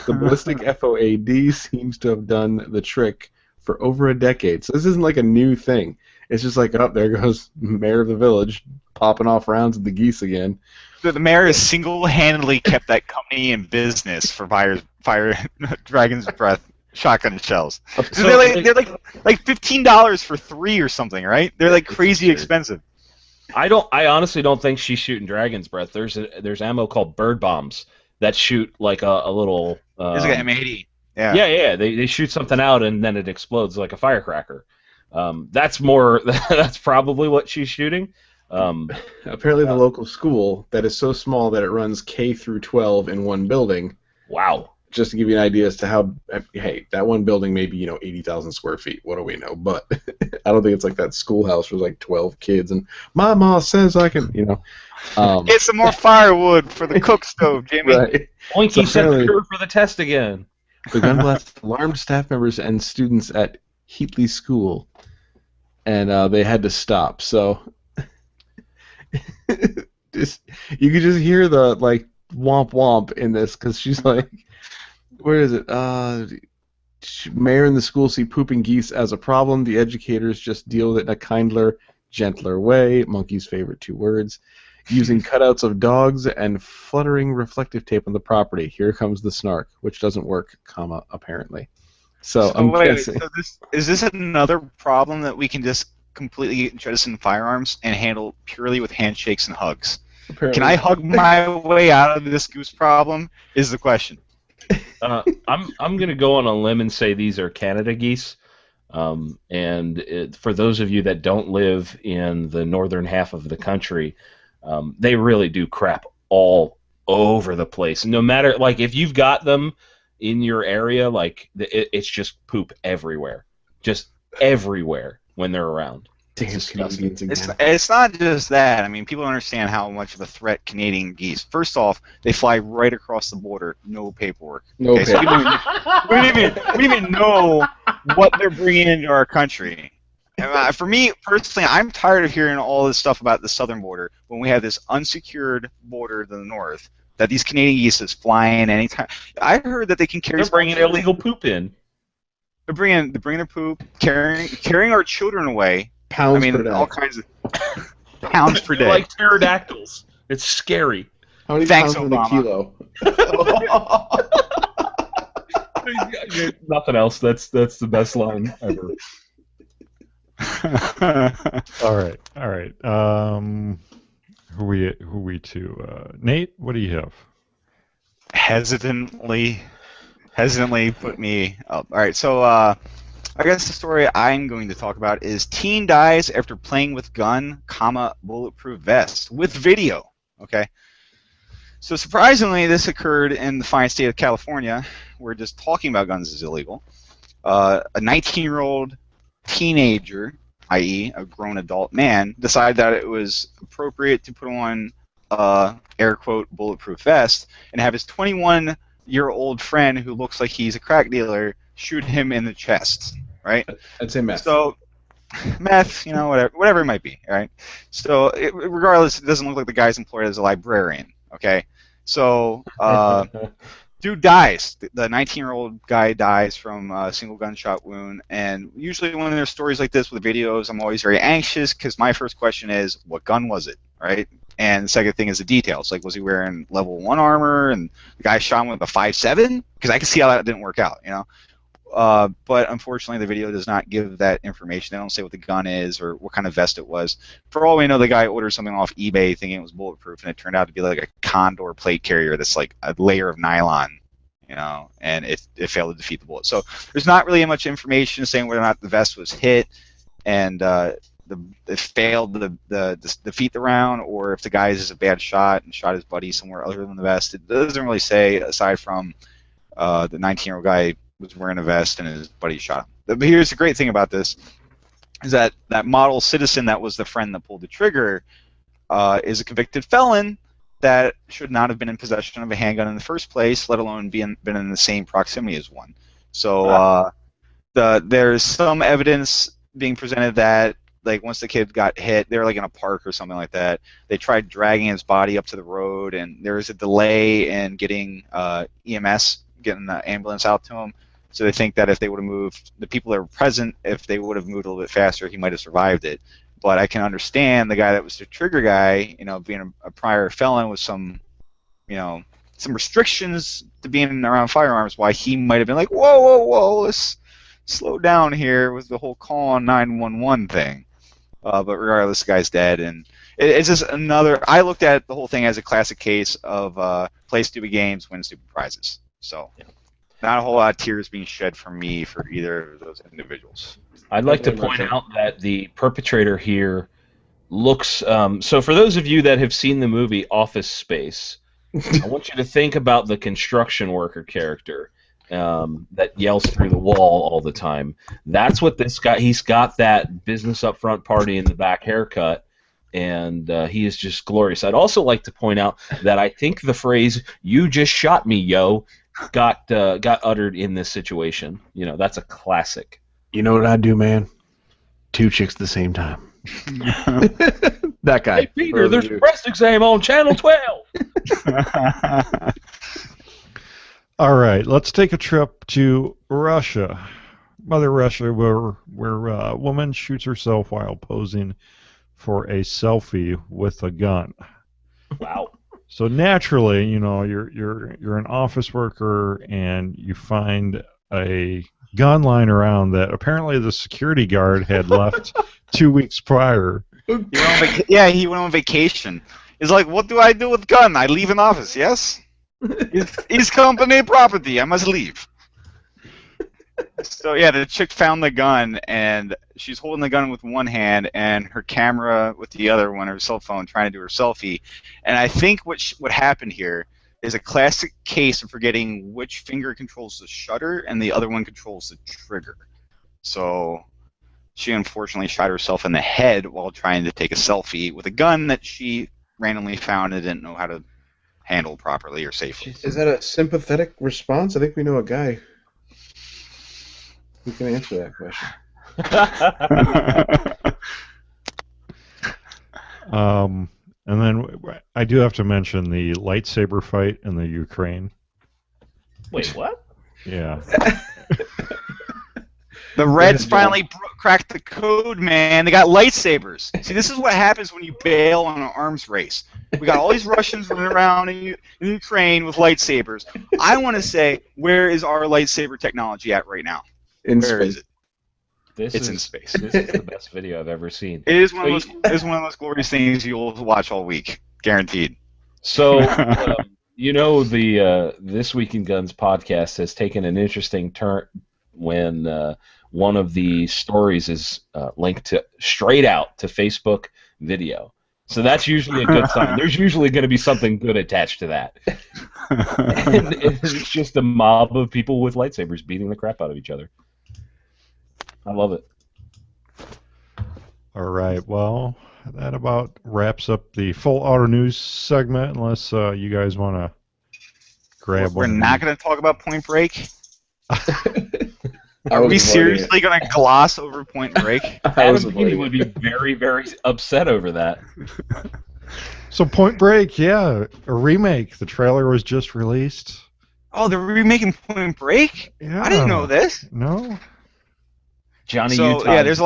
The ballistic FOAD seems to have done the trick for over a decade. So this isn't like a new thing. It's just like, oh, there goes mayor of the village popping off rounds at the geese again. The mayor has single-handedly kept that company in business for fire Dragon's Breath shotgun shells. So they're like $15 for 3 or something, right? They're like crazy expensive. I honestly don't think she's shooting Dragon's Breath. There's ammo called bird bombs that shoot like a little. There's like an M80. Yeah. Yeah. They shoot something out and then it explodes like a firecracker. That's probably what she's shooting. Apparently, the local school that is so small that it runs K through 12 in one building. Wow. Just to give you an idea as to how, hey, that one building may be 80,000 square feet. What do we know? But I don't think it's like that schoolhouse with like 12 kids and my mom says I can, Get some more firewood for the cook stove, Jimmy. Right. Oinky set the curve for the test again. The gun blast alarmed staff members and students at Heatley School, and they had to stop. So you could just hear the like womp womp in this because she's like, where is it? Mayor and the school see pooping geese as a problem. The educators just deal with it in a kindler, gentler way. Monkey's favorite 2 words. Using cutouts of dogs and fluttering reflective tape on the property. Here comes the snark, which doesn't work, apparently. So I'm guessing. So is this another problem that we can just completely jettison firearms and handle purely with handshakes and hugs? Apparently. Can I hug my way out of this goose problem? Is the question. I'm gonna go on a limb and say these are Canada geese. For those of you that don't live in the northern half of the country, they really do crap all over the place. No matter, like, if you've got them in your area, like, it's just poop everywhere. Just everywhere when they're around. It's not just that. I mean, people don't understand how much of a threat Canadian geese. First off, they fly right across the border, no paperwork. No paperwork. So we don't even know what they're bringing into our country. For me, personally, I'm tired of hearing all this stuff about the southern border when we have this unsecured border to the north that these Canadian geese is flying anytime. I heard that they can carry... They're bringing illegal poop in. They're bringing their poop, carrying our children away. Pounds per day. All kinds of pounds per day. They're like pterodactyls. It's scary. How many pounds in a kilo? Nothing else. That's the best line ever. All right. Who we to? Nate, what do you have? Hesitantly put me up. All right, so I guess the story I'm going to talk about is teen dies after playing with gun, bulletproof vest with video. Okay. So surprisingly, this occurred in the fine state of California, where just talking about guns is illegal. A 19-year-old teenager, i.e. a grown adult man, decided that it was appropriate to put on air quote bulletproof vest and have his 21-year-old friend who looks like he's a crack dealer shoot him in the chest, right? I'd say meth. So meth, whatever it might be, right? So regardless, it doesn't look like the guy's employed as a librarian, okay? So dude dies. The 19-year-old guy dies from a single gunshot wound, and usually when there's stories like this with videos, I'm always very anxious because my first question is, what gun was it, right? And the second thing is the details. Like, was he wearing level 1 armor, and the guy shot him with a 5.7? Because I can see how that didn't work out, But unfortunately, the video does not give that information. They don't say what the gun is or what kind of vest it was. For all we know, the guy ordered something off eBay thinking it was bulletproof, and it turned out to be like a Condor plate carrier that's like a layer of nylon and it failed to defeat the bullet. So there's not really much information saying whether or not the vest was hit and it failed to defeat the round, or if the guy is a bad shot and shot his buddy somewhere other than the vest. It doesn't really say, aside from the 19-year-old guy was wearing a vest and his buddy shot him. But here's the great thing about this, is that model citizen that was the friend that pulled the trigger is a convicted felon that should not have been in possession of a handgun in the first place, let alone been in the same proximity as one. So there's some evidence being presented that, like, once the kid got hit, they were like in a park or something like that. They tried dragging his body up to the road, and there was a delay in getting EMS, getting the ambulance out to him. So they think that if they would have moved, the people that were present, if they would have moved a little bit faster, he might have survived it. But I can understand the guy that was the trigger guy, being a prior felon with some restrictions to being around firearms, why he might have been like, whoa, let's slow down here with the whole call on 911 thing. But regardless, the guy's dead, and it's just another. I looked at the whole thing as a classic case of play stupid games, win stupid prizes. So, not a whole lot of tears being shed from me for either of those individuals. I'd like to point out that the perpetrator here looks. So, for those of you that have seen the movie Office Space, I want you to think about the construction worker character that yells through the wall all the time. That's what this guy. He's got that business up front, party in the back haircut, and he is just glorious. I'd also like to point out that I think the phrase ""You just shot me, yo" got uttered in this situation. That's a classic. You know what I'd do, man? 2 chicks at the same time. That guy. Hey, Peter, there's a breast exam on Channel 12. All right, let's take a trip to Russia. Mother Russia, where a woman shoots herself while posing for a selfie with a gun. Wow. So naturally, you're an office worker and you find a gun lying around that apparently the security guard had left 2 weeks prior. He went on vacation. He's like, what do I do with gun? I leave an office, yes? It's company property. I must leave. So, the chick found the gun, and she's holding the gun with one hand and her camera with the other one, her cell phone, trying to do her selfie. And I think what happened here is a classic case of forgetting which finger controls the shutter and the other one controls the trigger. So she unfortunately shot herself in the head while trying to take a selfie with a gun that she randomly found and didn't know how to handle properly or safely. Is that a sympathetic response? I think we know a guy who can answer that question. And then I do have to mention the lightsaber fight in the Ukraine. Wait, what? Yeah. The Reds finally cracked the code, man. They got lightsabers. See, this is what happens when you bail on an arms race. We got all these Russians running around in Ukraine with lightsabers. I want to say, where is our lightsaber technology at right now? In Where space. is it? It's in space. This is the best video I've ever seen. It is one of those glorious things you'll watch all week, guaranteed. So, the This Week in Guns podcast has taken an interesting turn when one of the stories is linked straight out to Facebook video. So that's usually a good sign. There's usually going to be something good attached to that. And it's just a mob of people with lightsabers beating the crap out of each other. I love it. All right, well, that about wraps up the full auto news segment, unless you guys want to grab We're one. not going to talk about Point Break? Are we seriously going to gloss over Point Break? Adam Peaty would be very, very upset over that. So Point Break, yeah, a remake. The trailer was just released. Oh, they're remaking Point Break? Yeah. I didn't know this. No? Johnny So Utah. yeah, there's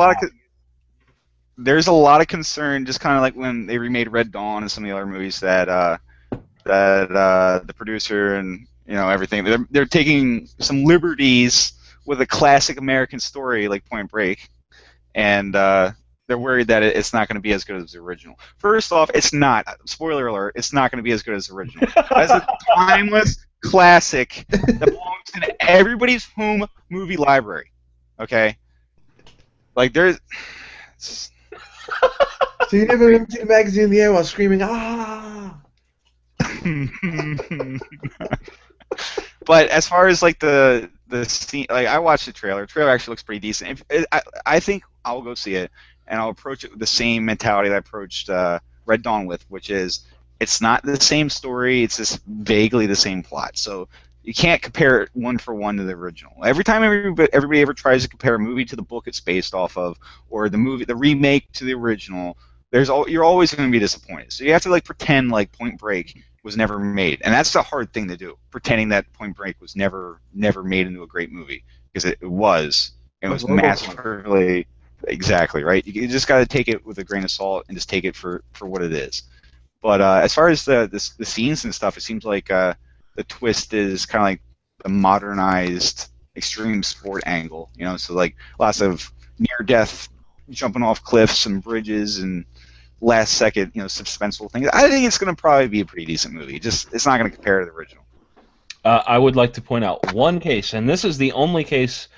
a lot of concern, just kind of like when they remade Red Dawn and some of the other movies that the producer and everything, they're taking some liberties with a classic American story like Point Break, and they're worried that it's not going to be as good as the original. First off, it's not. Spoiler alert: it's not going to be as good as the original. That's a classic that belongs in everybody's home movie library. Okay, like there's. So you never empty the magazine in the air while screaming, ah! But as far as like the scene, like I watched the trailer. The trailer actually looks pretty decent. I think I'll go see it, and I'll approach it with the same mentality that I approached Red Dawn with, which is it's not the same story. It's just vaguely the same plot. So you can't compare it one for one to the original. Every time everybody ever tries to compare a movie to the book it's based off of, or the remake to the original, you're always going to be disappointed. So you have to like pretend like Point Break was never made, and that's a hard thing to do. Pretending that Point Break was never made into a great movie, because it was. It was masterfully. Exactly right. You just got to take it with a grain of salt and just take it for what it is. But as far as the scenes and stuff, it seems like the twist is kind of like a modernized extreme sport angle. You know, so like lots of near death, jumping off cliffs and bridges and last second, suspenseful things. I think it's going to probably be a pretty decent movie. It's not going to compare to the original. I would like to point out one case, and this is the only case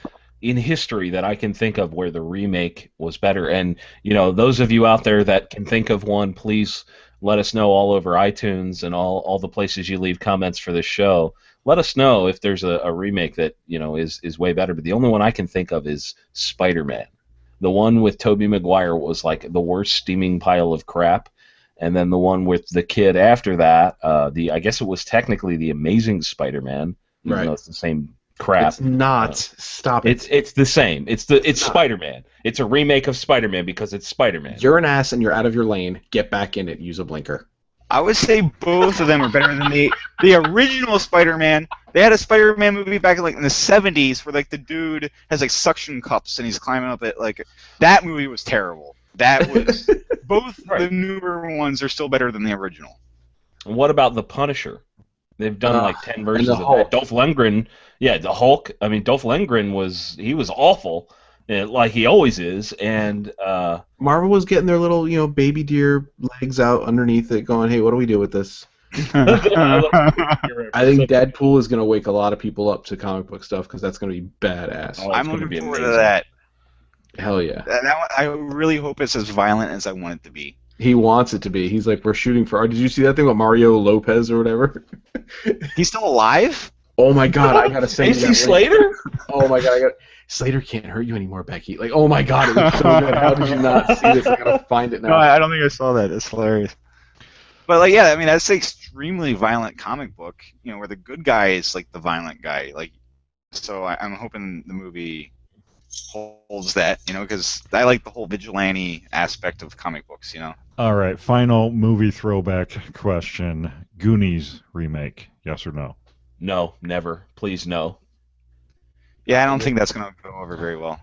in history that I can think of where the remake was better. And those of you out there that can think of one, please let us know all over iTunes and all the places you leave comments for this show. Let us know if there's a remake that is way better. But the only one I can think of is Spider-Man. The one with Tobey Maguire was like the worst steaming pile of crap, and then the one with the kid after that, I guess it was technically the Amazing Spider-Man, even though it's the same crap. It's not. Stop it. It's the same. It's Spider-Man. It's a remake of Spider-Man because it's Spider-Man. You're an ass and you're out of your lane. Get back in it. Use a blinker. I would say both of them are better than the original Spider-Man. They had a Spider-Man movie back in the 70s where the dude has suction cups and he's climbing up it. That movie was terrible. That was both the newer ones are still better than the original. And what about the Punisher? They've done 10 versions of Hulk. that. Dolph Lundgren, the Hulk. I mean, Dolph Lundgren was awful, like he always is, and Marvel was getting their little baby deer legs out underneath it, going, "Hey, what do we do with this?" I think Deadpool is going to wake a lot of people up to comic book stuff because that's going to be badass. Oh, I'm looking forward to that. Hell yeah! I really hope it's as violent as I want it to be. He wants it to be. He's like, we're shooting for. Did you see that thing with Mario Lopez or whatever? He's still alive? Oh my god! I gotta send you that Slater? Oh my god! Slater can't hurt you anymore, Becky. Oh my god! It was so good. How did you not see this? I gotta find it now. No, I don't think I saw that. It's hilarious. But that's an extremely violent comic book. Where the good guy is the violent guy. So I'm hoping the movie holds that, because I like the whole vigilante aspect of comic books, All right, final movie throwback question. Goonies remake, yes or no? No, never. Please, no. Yeah, I don't think that's going to go over very well.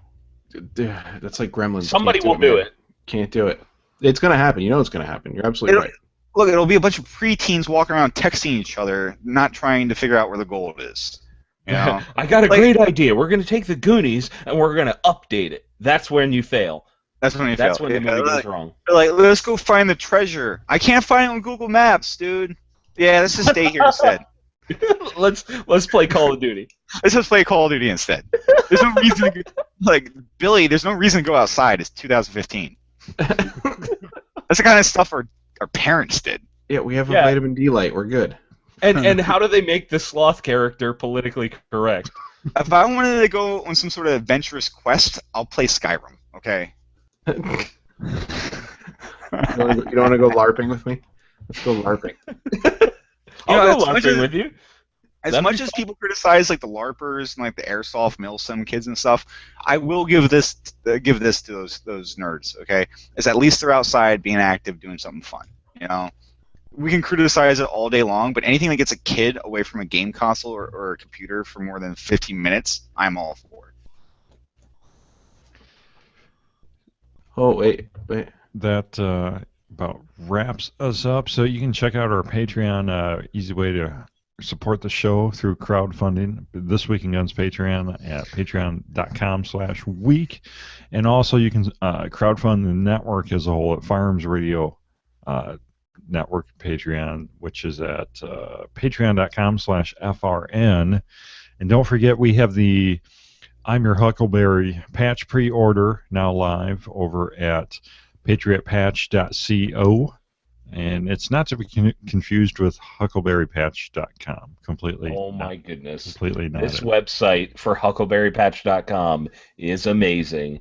That's like Gremlins. Somebody will do it. Can't do it. It's going to happen. It's going to happen. You're absolutely right. Look, it'll be a bunch of preteens walking around texting each other, not trying to figure out where the gold is. I got a great idea. We're going to take the Goonies and we're going to update it. That's when you fail. That's when you fail. That's when the movie goes wrong. They're let's go find the treasure. I can't find it on Google Maps, dude. Yeah, let's just stay here instead. let's play Call of Duty. Let's just play Call of Duty instead. There's no reason to Billy, there's no reason to go outside. It's 2015. That's the kind of stuff our parents did. Yeah, we have a vitamin D light. We're good. And how do they make the sloth character politically correct? If I wanted to go on some sort of adventurous quest, I'll play Skyrim, okay? You don't want to go LARPing with me? Let's go LARPing. I'll go LARPing with you. As much as people criticize the LARPers and the airsoft milsim kids and stuff, I will give this to those nerds, okay? Is at least they're outside being active, doing something fun, We can criticize it all day long, but anything that gets a kid away from a game console or a computer for more than 15 minutes, I'm all for it. Oh, wait. That about wraps us up. So you can check out our Patreon. Easy way to support the show through crowdfunding. This Week in Guns Patreon at patreon.com/week. And also you can crowdfund the network as a whole at Firearms Radio Network Patreon, which is at patreon.com/FRN. And don't forget, we have the I'm Your Huckleberry patch pre-order now live over at patriotpatch.co. And it's not to be confused with huckleberrypatch.com. Completely. Oh my goodness. Completely not. This website for huckleberrypatch.com is amazing.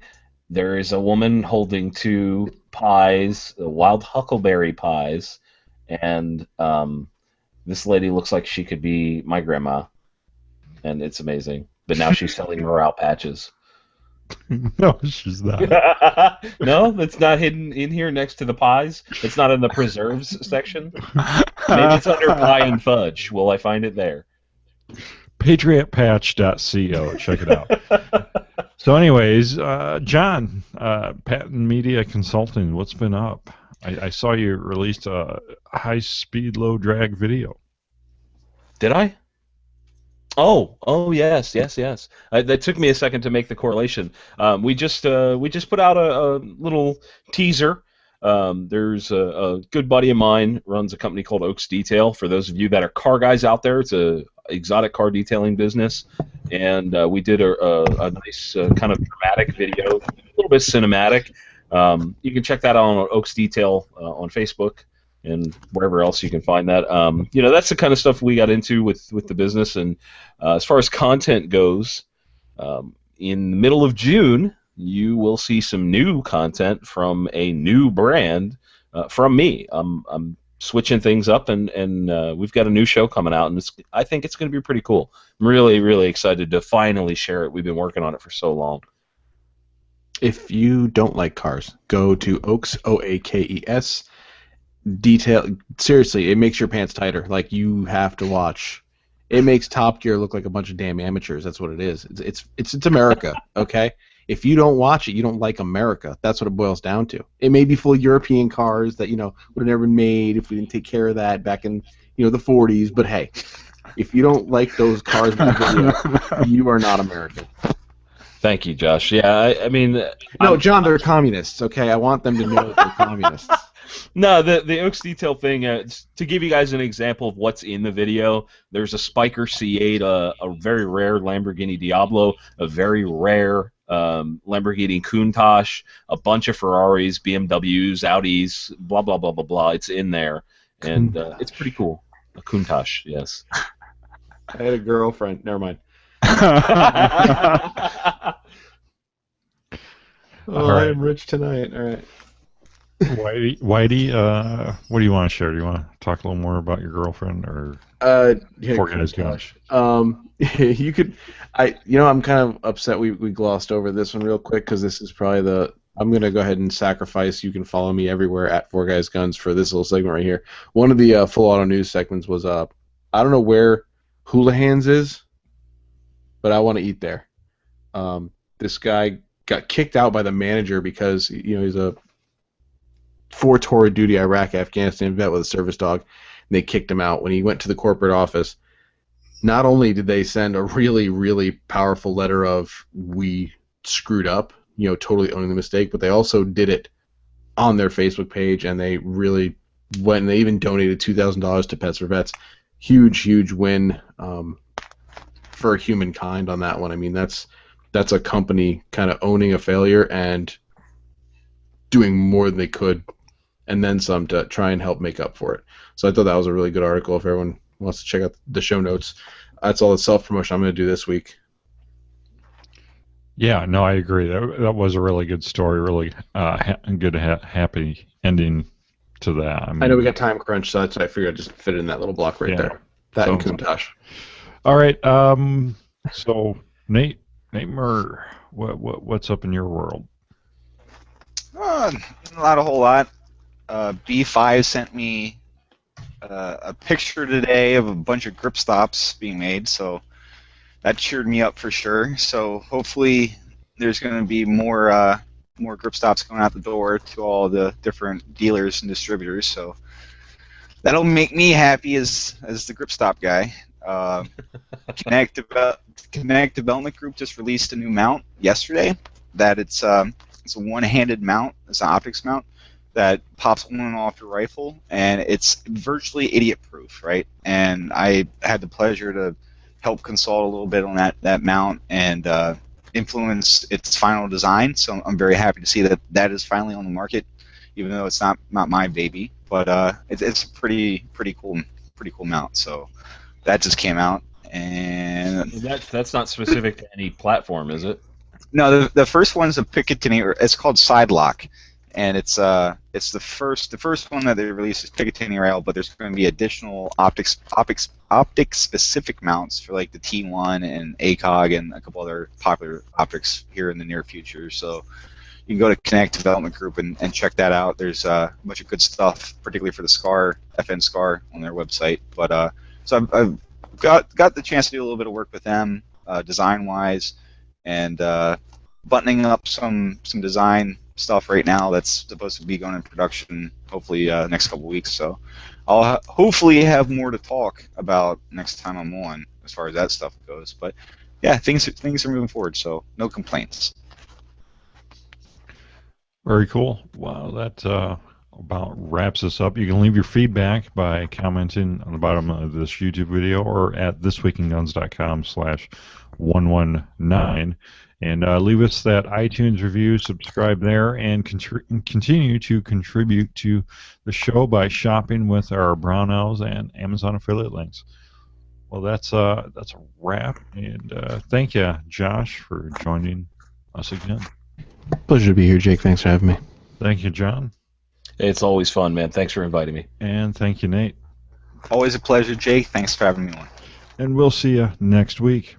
There is a woman holding 2 pies, wild huckleberry pies, and this lady looks like she could be my grandma, and it's amazing. But now she's selling morale patches. No, she's not. No, that's not hidden in here next to the pies. It's not in the preserves section. Maybe it's under pie and fudge. Will I find it there? Patriotpatch.co. Check it out. So, anyways, John, Patton Media Consulting, what's been up? I saw you released a high-speed, low-drag video. Did I? Oh, yes. That took me a second to make the correlation. We just put out a little teaser. There's a good buddy of mine runs a company called Oaks Detail. For those of you that are car guys out there, it's a exotic car detailing business, and we did a nice kind of dramatic video, a little bit cinematic. You can check that out on Oaks Detail on Facebook and wherever else you can find that. That's the kind of stuff we got into with the business. And as far as content goes, in the middle of June, you will see some new content from a new brand from me. I'm switching things up, and we've got a new show coming out, and I think it's going to be pretty cool. I'm really, really excited to finally share it. We've been working on it for so long. If you don't like cars, go to Oaks, OAKES. Detail. Seriously, it makes your pants tighter. Like, you have to watch. It makes Top Gear look like a bunch of damn amateurs. That's what it is. It's America, okay? If you don't watch it, you don't like America. That's what it boils down to. It may be full of European cars that, would have never been made if we didn't take care of that back in, the 40s. But hey, if you don't like those cars, you are not American. Thank you, Josh. Yeah, I mean... No, John, they're communists, okay? I want them to know that they're communists. No, the Oaks Detail thing, to give you guys an example of what's in the video, there's a Spiker C8, a very rare Lamborghini Diablo, a very rare Lamborghini Countach, a bunch of Ferraris, BMWs, Audis, blah, blah, blah, blah, blah. It's in there, and it's pretty cool. A Countach, yes. I had a girlfriend. Never mind. All right. I'm rich tonight. All right. Whitey, what do you want to share? Do you want to talk a little more about your girlfriend, or Four Guys Guns? You could. I'm kind of upset we glossed over this one real quick, because this is probably I'm gonna go ahead and sacrifice. You can follow me everywhere at Four Guys Guns for this little segment right here. One of the full auto news segments was I don't know where Houlihan's is, but I want to eat there. This guy got kicked out by the manager because he's a 4 tour of duty Iraq, Afghanistan vet with a service dog, and they kicked him out. When he went to the corporate office, not only did they send a really, really powerful letter of, we screwed up, totally owning the mistake, but they also did it on their Facebook page, and they really went, and they even donated $2,000 to Pets for Vets. Huge, huge win for humankind on that one. I mean, that's a company kind of owning a failure and doing more than they could, and then some, to try and help make up for it. So I thought that was a really good article. If everyone wants to check out the show notes, that's all the self-promotion I'm going to do this week. Yeah, no, I agree. That was a really good story, really good, happy ending to that. I know we got time crunch, so I figured I'd just fit it in that little block right there. That and Countach. All right. So Nate Murr, what's up in your world? Not a whole lot. B5 sent me a picture today of a bunch of grip stops being made, so that cheered me up for sure. So hopefully there's going to be more grip stops going out the door to all the different dealers and distributors. So that'll make me happy as the grip stop guy. Kinetic Development Group just released a new mount yesterday. That it's a one-handed mount. It's an optics mount that pops on and off your rifle, and it's virtually idiot-proof, right? And I had the pleasure to help consult a little bit on that mount and influence its final design. So I'm very happy to see that is finally on the market, even though it's not my baby. But it's a pretty cool mount. So that just came out, and That's not specific to any platform, is it? no, the first one's a Picatinny. It's called Sidelock, and it's the first one that they released is Picatinny rail, but there's going to be additional optics specific mounts for like the T1 and ACOG and a couple other popular optics here in the near future. So you can go to Connect Development Group and check that out. There's a bunch of good stuff, particularly for the SCAR, FN SCAR, on their website. But so I've got the chance to do a little bit of work with them, design-wise, and buttoning up some design stuff right now that's supposed to be going in production hopefully next couple weeks. So I'll hopefully have more to talk about next time I'm on as far as that stuff goes. But yeah, things are moving forward, so no complaints. Very cool. Wow, that about wraps us up. You can leave your feedback by commenting on the bottom of this YouTube video or at thisweekinguns.com/119. And leave us that iTunes review, subscribe there, and continue to contribute to the show by shopping with our Brownells and Amazon affiliate links. Well, that's a wrap, and thank you, Josh, for joining us again. Pleasure to be here, Jake. Thanks for having me. Thank you, John. It's always fun, man. Thanks for inviting me. And thank you, Nate. Always a pleasure, Jake. Thanks for having me on. And we'll see you next week.